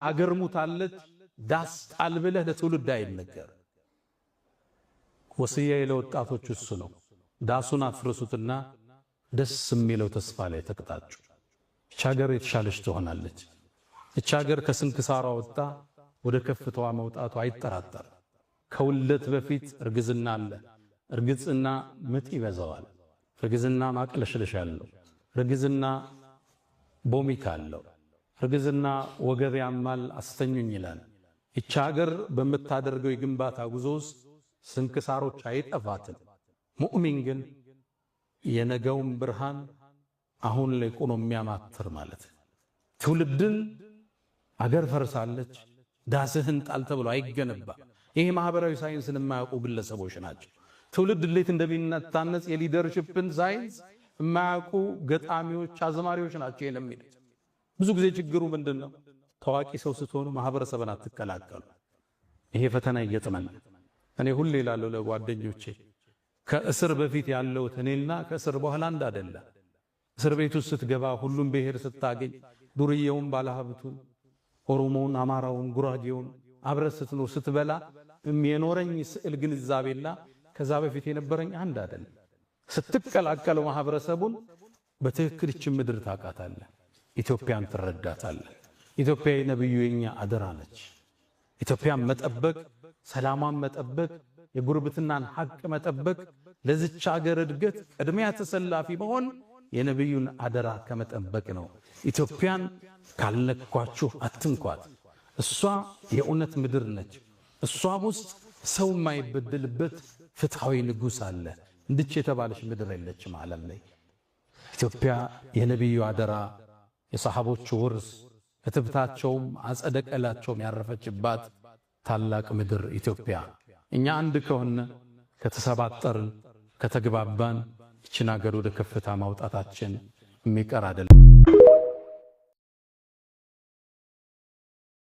አገር ሙታለች ዳስ ጣል ብለህ ለትውልድ አይነገር። ወሲያዬ ለወጣቶች እሱ ነው። ዳሱን አፍርሱትና ደስ የሚለው ተስፋ ላይ ተቀጣጩ። እቺ ሀገር የተሻለች ትሆናለች። እቺ ሀገር ከስንክሳሯ ወጣ ወደ ከፍታዋ መውጣቱ አይጠራጠር። ከውልደት በፊት እርግዝና አለ። እርግዝና ምጥ ይበዛዋል። እርግዝና ማቅለሽለሽ አለው። እርግዝና ቦሚት አለው። እርግዝና ወገብ ያማል አስተኙኝ ይላል። እቺ ሀገር በምታደርገው የግንባታ ጉዞ ውስጥ ስንክሳሮች አይጠፋትም። ሙእሚን ግን የነገውን ብርሃን አሁን ላይ ቆሞ የሚያማትር ማለት ትውልድን አገር ፈርሳለች ዳስህን ጣል ተብሎ አይገነባ። ይሄ ማህበራዊ ሳይንስን የማያውቁ ግለሰቦች ናቸው። ትውልድ እንዴት እንደሚነታነጽ የሊደርሺፕን ሳይንስ የማያውቁ ገጣሚዎች፣ አዝማሪዎች ናቸው የሚሉት። ብዙ ጊዜ ችግሩ ምንድነው? ታዋቂ ሰው ስትሆኑ ማህበረሰብን አትቀላቀሉ። ይሄ ፈተና ይገጥመን። እኔ ሁሌ እላለሁ ለጓደኞቼ ከእስር በፊት ያለው እኔና ከእስር በኋላ አንድ አይደለም። እስር ቤት ውስጥ ስትገባ ሁሉም ብሔር ስታገኝ ዱርዬውን፣ ባለሀብቱን፣ ኦሮሞውን፣ አማራውን፣ ጉራጌውን አብረህ ስትኖር ስትበላ የኖረኝ ስዕል ግንዛቤና ከዛ በፊት የነበረኝ አንድ አይደለም። ስትቀላቀለው ማህበረሰቡን በትክክል እቺ ምድር ታውቃታለህ፣ ኢትዮጵያን ትረዳታለህ። ኢትዮጵያ የነብዩ የኛ አደራ ነች። ኢትዮጵያን መጠበቅ፣ ሰላሟን መጠበቅ፣ የጉርብትናን ሐቅ መጠበቅ፣ ለዚች ሀገር እድገት ቅድሚያ ተሰላፊ መሆን የነብዩን አደራ ከመጠበቅ ነው። ኢትዮጵያን ካልነኳችሁ አትንኳት። እሷ የእውነት ምድር ነች። እሷ ውስጥ ሰው የማይበደልበት ፍትሃዊ ንጉሥ አለ። እንድች የተባለች ምድር የለችም ዓለም ላይ። ኢትዮጵያ የነብዩ አደራ፣ የሰሃቦቹ ውርስ፣ ከትብታቸውም አጸደ ቀላቸውም ያረፈችባት ታላቅ ምድር ኢትዮጵያ። እኛ አንድ ከሆነ ከተሰባጠርን ከተግባባን ይችን ሀገር ወደ ከፍታ ማውጣታችን የሚቀር አይደለም።